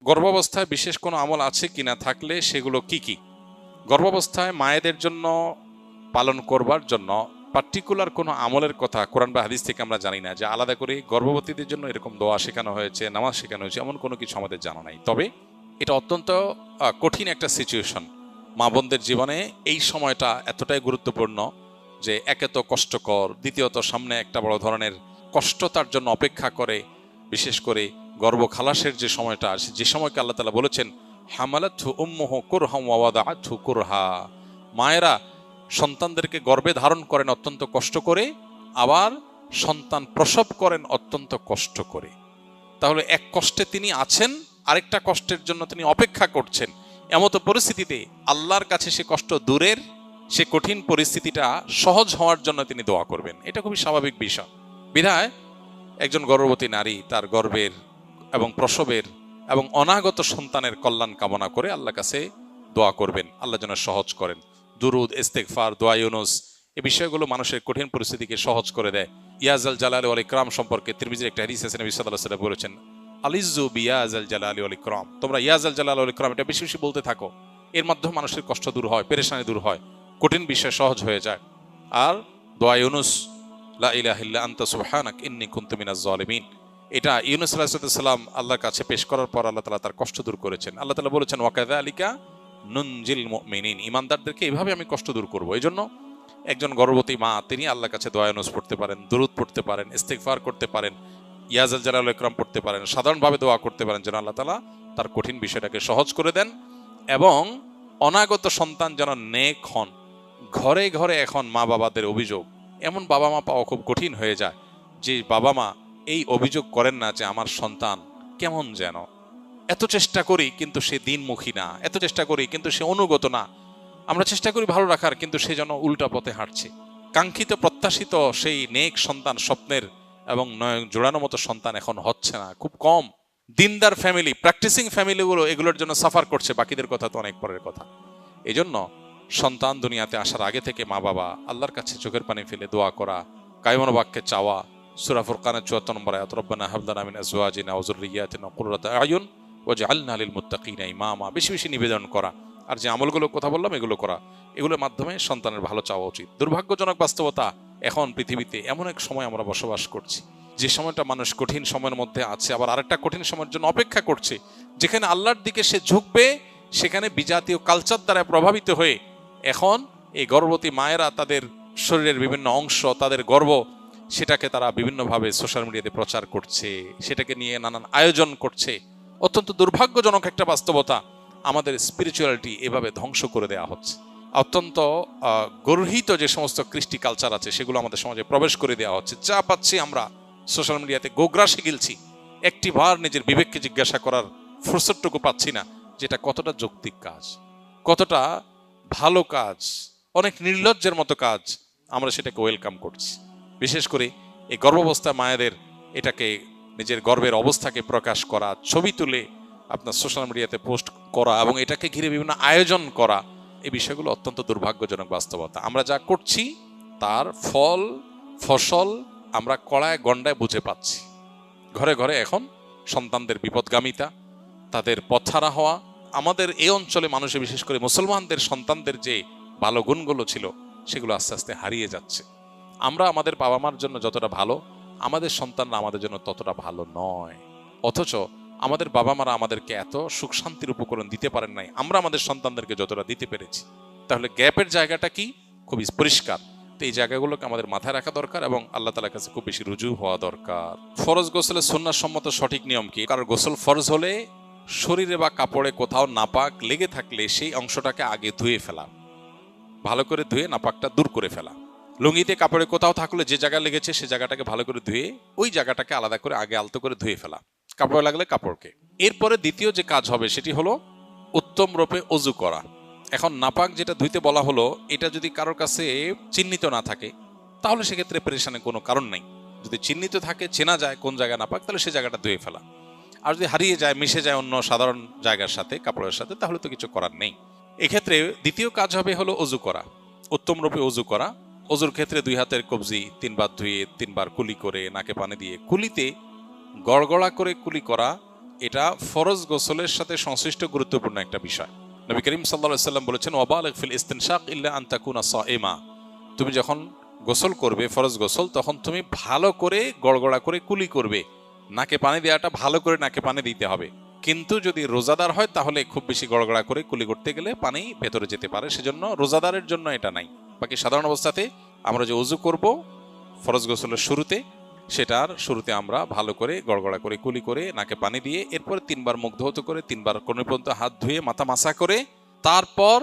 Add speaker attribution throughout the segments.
Speaker 1: গর্ভাবস্থায় বিশেষ কোনো আমল আছে কিনা, থাকলে সেগুলো কি কি? গর্ভাবস্থায় মায়েদের জন্য পালন করবার জন্য পার্টিকুলার কোনো আমলের কথা কোরআন বা হাদিস থেকে আমরা জানি না, যে আলাদা করে গর্ভবতীদের জন্য এরকম দোয়া শেখানো হয়েছে, নামাজ শেখানো হয়েছে, এমন কোনো কিছু আমাদের জানা নাই। তবে এটা অত্যন্ত কঠিন একটা সিচুয়েশন মা বোনদের জীবনে। এই সময়টা এতটাই গুরুত্বপূর্ণ যে একে তো কষ্টকর, দ্বিতীয়ত সামনে একটা বড় ধরনের কষ্ট তার জন্য অপেক্ষা করে। বিশেষ করে গর্ভ খালাসের যে সময়টা আসে, যে সময়কে আল্লাহ তাআলা বলেছেন হামালাতহু উম্মুহু কুরহাম ওয়া ওয়াদাআতহু কুরহা, মায়েরা সন্তানদেরকে গর্ভে ধারণ করেন অত্যন্ত কষ্ট করে, আবার সন্তান প্রসব করেন অত্যন্ত কষ্ট করে। তাহলে এক কষ্টে তিনি আছেন, আরেকটা কষ্টের জন্য তিনি অপেক্ষা করছেন। এমতো পরিস্থিতিতে আল্লাহর কাছে সে কষ্ট দূরের, সে কঠিন পরিস্থিতিটা সহজ হওয়ার জন্য তিনি দোয়া করবেন। এটা খুবই স্বাভাবিক বিষয়। বিধায় একজন গর্ভবতী নারী তার গর্ভের এবং প্রসবের এবং অনাগত সন্তানের কল্যাণ কামনা করে আল্লাহর কাছে দোয়া করবেন, আল্লাহ যেন সহজ করেন। দুরুদ, ইস্তেগফার, দোয়া ইউনুস, এই বিষয়গুলো মানুষের কঠিন পরিস্থিতিকে সহজ করে দেয়। ইয়াজাল জালালি ওয়াল ইকরাম সম্পর্কে তিরমিজির একটা হাদিস আছে, নবী সাল্লাল্লাহু আলাইহি ওয়াসাল্লাম বলেছেন আলিজ্জু বিয়াজাল জালালি ওয়াল ইকরাম, তোমরা ইয়াজাল জালালি ওয়াল ইকরাম এটা বেশি বেশি বলতে থাকো। এর মাধ্যমে মানুষের কষ্ট দূর হয়, পেরেশানি দূর হয়, কঠিন বিষয় সহজ হয়ে যায়। আর দোয়া ইউনুস, লা ইলাহা ইল্লা আনতা সুবহানাক ইন্নী কুনতু মিনাজ জালিমিন, এটা ইউনুস আলাইহিস সালাম আল্লাহর কাছে পেশ করার পর আল্লাহ তাআলা তার কষ্ট দূর করেছেন। আল্লাহ তাআলা বলেছেন ওয়া কাযালিকা নুনজিল মুমিনিন, ঈমানদারদেরকে এইভাবে আমি কষ্ট দূর করব। এইজন্য একজন গর্ভবতী মা তিনি আল্লাহর কাছে দোয়া ইউনুস পড়তে পারেন, দুরূদ পড়তে পারেন, ইস্তিগফার করতে পারেন, ইয়াজাল জালাল ইকরাম পড়তে পারেন, সাধারণভাবে দোয়া করতে পারেন যেন আল্লাহ তাআলা তার কঠিন বিষয়টাকে সহজ করে দেন এবং অনাগত সন্তান যেন নেক হন। ঘরে ঘরে এখন মা বাবাদের অভিযোগ, এমন বাবা মা পাওয়া খুব কঠিন হয়ে যায় যে বাবা মা এই অভিযোগ করেন না যে আমার সন্তান কেমন যেন, এত চেষ্টা করি কিন্তু সে দিনমুখী না, এত চেষ্টা করি কিন্তু সে অনুগত না, আমরা চেষ্টা করি ভালো রাখার কিন্তু সে যেন উল্টা পথে হাঁটছে। কাঙ্ক্ষিত প্রত্যাশিত সেই নেক সন্তান, স্বপ্নের এবং নয়ন জোড়ানো মতো সন্তান এখন হচ্ছে না, খুব কম। দিনদার ফ্যামিলি, প্র্যাকটিসিং ফ্যামিলিগুলো এগুলোর জন্য সাফার করছে, বাকিদের কথা তো অনেক পরের কথা। এই জন্য সন্তান দুনিয়াতে আসার আগে থেকে মা বাবা আল্লাহর কাছে চোখের পানি ফেলে দোয়া করা, কায়মন বাক্যে চাওয়া, সূরা ফুরকানের ৭৪ নম্বর আয়াত রব্বানা হাব লানা মিন আজওয়াজিনা ওয়া যুররিয়াতিনা কুররাতা আয়ুন ওয়াজআলনা লিল মুত্তাকিনা ইমামা, বেশি বেশি নিবেদন করা, আর যে আমলগুলোর কথা বললাম এগুলো করা, এগুলোর মাধ্যমে সন্তানের ভালো চাওয়া উচিত। দুর্ভাগ্যজনক বাস্তবতা, এখন পৃথিবীতে এমন এক সময় আমরা বসবাস করছি যে সময়টা মানুষ কঠিন সময়ের মধ্যে আছে, আবার আরেকটা কঠিন সময়ের জন্য অপেক্ষা করছে, যেখানে আল্লাহর দিকে সে ঝুঁকবে, সেখানে বিজাতীয় কালচার দ্বারা প্রভাবিত হয়ে এখন এই গর্ভবতী মায়েরা তাদের শরীরের বিভিন্ন অংশ, তাদের গর্ভ, সেটাকে তারা বিভিন্নভাবে সোশ্যাল মিডিয়াতে প্রচার করছে, সেটাকে নিয়ে নানান আয়োজন করছে। অত্যন্ত দুর্ভাগ্যজনক একটা বাস্তবতা, আমাদের স্পিরিচুয়ালিটি এভাবে ধ্বংস করে দেওয়া হচ্ছে। অত্যন্ত গর্হিত যে সমস্ত কৃষ্টি কালচার আছে সেগুলো আমাদের সমাজে প্রবেশ করে দেওয়া হচ্ছে। যা পাচ্ছি আমরা সোশ্যাল মিডিয়াতে গোগ্রাসে গিলছি, একটি বার নিজের বিবেককে জিজ্ঞাসা করার ফুরসতটুকু পাচ্ছি না যেটা কতটা যৌক্তিক কাজ, কতটা ভালো কাজ, অনেক নির্লজ্জের মতো কাজ, আমরা সেটাকে ওয়েলকাম করছি। বিশেষ করে এই গর্ভাবস্থা মায়েদের এটাকে নিজের গর্ভের অবস্থাকে প্রকাশ করা, ছবি তুলে আপনার সোশ্যাল মিডিয়াতে পোস্ট করা এবং এটাকে ঘিরে বিভিন্ন আয়োজন করা, এই বিষয়গুলো অত্যন্ত দুর্ভাগ্যজনক বাস্তবতা। আমরা যা করছি তার ফসল আমরা কড়ায় গন্ডায় বুঝে পাচ্ছি। ঘরে ঘরে এখন সন্তানদের বিপদগামিতা, তাদের পথহারা হওয়া, আমাদের এই অঞ্চলে মানুষের বিশেষ করে মুসলমানদের সন্তানদের যে ভালো গুণগুলো ছিল সেগুলো আস্তে আস্তে হারিয়ে যাচ্ছে। আমরা আমাদের বাবা মার জন্য যতটা ভালো, আমাদের সন্তানরা আমাদের জন্য ততটা ভালো নয়। অথচ আমাদের বাবা মারা আমাদেরকে এত সুখ শান্তির উপকরণ দিতে পারেন নাই, আমরা আমাদের সন্তানদেরকে যতটা দিতে পেরেছি। তাহলে গ্যাপের জায়গাটা কি, খুবই পরিষ্কার। তো এই জায়গাগুলোকে আমাদের মাথায় রাখা দরকার এবং আল্লাহ তাআলার কাছে খুব বেশি রুজু হওয়া দরকার। ফরজ গোসলের সুন্নাহ সম্মত সঠিক নিয়ম কি? কারণ গোসল ফরজ হলে শরীরে বা কাপড়ে কোথাও নাপাক লেগে থাকলে সেই অংশটাকে আগে ধুয়ে ফেলা, ভালো করে ধুয়ে নাপাকটা দূর করে ফেলা। লুঙ্গিতে কাপড়ে কোথাও থাকলে যে জায়গা লেগেছে সে জায়গাটাকে ভালো করে ধুয়ে ওই জায়গাটাকে আলাদা করে আগে আলতো করে ধুয়ে ফেলা, কাপড়ে লাগলে কাপড়কে। এরপরে দ্বিতীয় যে কাজ হবে সেটি হলো উত্তম রূপে অজু করা। এখন নাপাক যেটা ধুইতে বলা হলো, এটা যদি কারোর কাছে চিহ্নিত না থাকে তাহলে সেক্ষেত্রে পেরেশানের কোনো কারণ নেই। যদি চিহ্নিত থাকে, চেনা যায় কোন জায়গা নাপাক, তাহলে সে জায়গাটা ধুয়ে ফেলা। আর যদি হারিয়ে যায়, মিশে যায় অন্য সাধারণ জায়গার সাথে, কাপড়ের সাথে, তাহলে তো কিছু করার নেই। এক্ষেত্রে দ্বিতীয় কাজ হবে হলো অজু করা, উত্তম রূপে অজু করা। অজুর ক্ষেত্রে 2 হাতের কবজি 3 বার ধুয়ে 3 বার কুলি করে নাকে পানি দিয়ে, কুলিতে গড়গড়া করে কুলি করা, এটা ফরজ গোসলের সাথে সংশ্লিষ্ট গুরুত্বপূর্ণ একটা বিষয়। নবী করিম সাল্লাল্লাহু আলাইহি ওয়াসাল্লাম বলেছেন, ওয়াবালিগ ফিল ইস্তিনশাক ইল্লা আন তাকুনা সাইমা। তুমি যখন গোসল করবে, ফরজ গোসল, তখন তুমি ভালো করে গড়গড়া করে কুলি করবে। নাকে পানি দেওয়াটা ভালো করে নাকে পানি দিতে হবে। কিন্তু যদি রোজাদার হয় তাহলে খুব বেশি গড়গড়া করে কুলি করতে গেলে পানি ভেতরে যেতে পারে, সেজন্য রোজাদারের জন্য এটা নাই। বাকি সাধারণ অবস্থাতে আমরা যে ওযু করব ফরজ গোসলের শুরুতে, সেটার শুরুতে আমরা ভালো করে গড়গড়া করে কুলি করে নাকে পানি দিয়ে, এরপর 3 বার মুখ ধৌত করে 3 বার কোণ পর্যন্ত হাত ধুয়ে মাথা মাসা করে, তারপর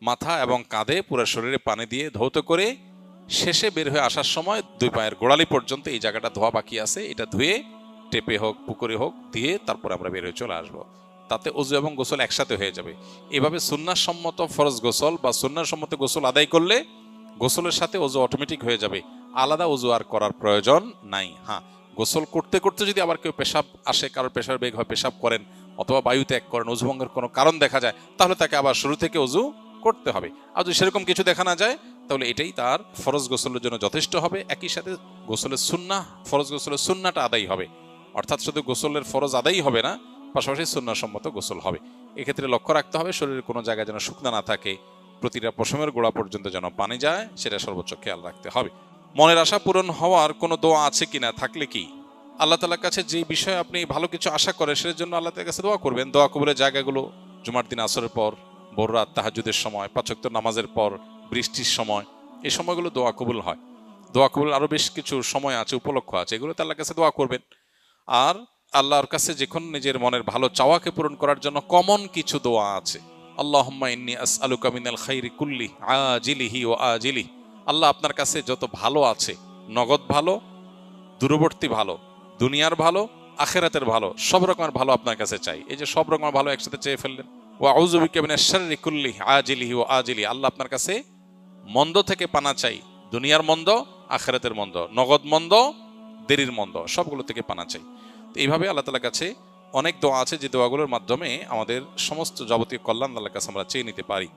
Speaker 1: মাথা এবং কাঁধে পুরো শরীরে পানি দিয়ে ধৌত করে, শেষে বের হয়ে আসার সময় 2 পায়ের গোড়ালি পর্যন্ত এই জায়গাটা ধোয়া বাকি আছে, এটা ধুয়ে টেপে হোক পুকুরে হোক দিয়ে তারপর আমরা বের হয়ে চলে আসবো। তাতে ওযু এবং গোসল একসাথে হয়ে যাবে। এভাবে সুন্নাহ সম্মত ফরজ গোসল বা সুন্নাহ সম্মত গোসল আদায় করলে গোসলের সাথে ওযু অটোমেটিক হয়ে যাবে, আলাদা ওযু আর করার প্রয়োজন নাই। হ্যাঁ, গোসল করতে করতে যদি আবার কেউ পেশাব আসে, কারোর পেশাব বেগ হয়, পেশাব করেন অথবা বায়ু ত্যাগ করেন, ওযু ভঙ্গের কোনো কারণ দেখা যায়, তাহলে তাকে আবার শুরু থেকে ওযু করতে হবে। আর যদি সেরকম কিছু দেখা না যায় তাহলে এটাই তার ফরজ গোসলের জন্য যথেষ্ট হবে। একই সাথে গোসলের সুন্নাহ, ফরজ গোসলের সুন্নাহটা আদায় হবে, অর্থাৎ শুধু গোসলের ফরজ আদায়ই হবে না, পাশাপাশি সুন্নাহ সম্মত গোসল হবে। এক্ষেত্রে লক্ষ্য রাখতে হবে শরীরের কোনো জায়গায় যেন শুকনা না থাকে, প্রতিটা পশমের গোড়া পর্যন্ত যেন পানি যায়, সেটা সর্বোচ্চ খেয়াল রাখতে হবে। মনের আশা পূরণ হওয়ার কোনো দোয়া আছে কিনা, থাকলে কি আল্লাহ তাআলার কাছে যে বিষয়ে আপনি ভালো কিছু আশা করেন সেটার জন্য আল্লাহ তাআলার কাছে দোয়া করবেন। দোয়া কবুলের জায়গাগুলো জুমার দিন আসরের পর, ভোর রাত তাহাজ্জুদের সময়, 5 ওয়াক্ত নামাজের পর, বৃষ্টির সময়, এই সময়গুলো দোয়া কবুল হয়। দোয়া কবুল আরো বেশ কিছু সময় আছে, উপলক্ষ আছে, এগুলোতে আল্লাহর কাছে দোয়া করবেন। আর আল্লাহর কাছে যখন নিজের মনের ভালো চাওয়াকে পূরণ করার জন্য কমন কিছু দোয়া আছে। আল্লাহুম্মা ইন্নী আসআলুকা মিনাল খাইরি কুল্লি আজিলিহি ওয়া আজিলিহি। আল্লাহ, আপনার কাছে যত ভালো আছে, নগদ ভালো, দূরবর্তী ভালো, দুনিয়ার ভালো, আখিরাতের ভালো, সব রকমের ভালো আপনার কাছে চাই। এই যে সব রকমের ভালো একসাথে চেয়ে ফেললেন। ওয়া আউযু বিকা মিনাশ শাররি কুল্লি আজিলিহি ওয়া আজিলিহি। আল্লাহ, আপনার কাছে মন্দ থেকে পানা চাই, দুনিয়ার মন্দ, আখিরাতের মন্দ, নগদ মন্দ, দেরির মন্দ, সবগুলো থেকে পানা চাই। তো এইভাবে আল্লাহ তাআলার কাছে অনেক দোয়া আছে যে দোয়াগুলোর মাধ্যমে আমাদের সমস্ত যাবতীয় কল্যাণ আল্লাহর কাছে আমরা চেয়ে নিতে পারি।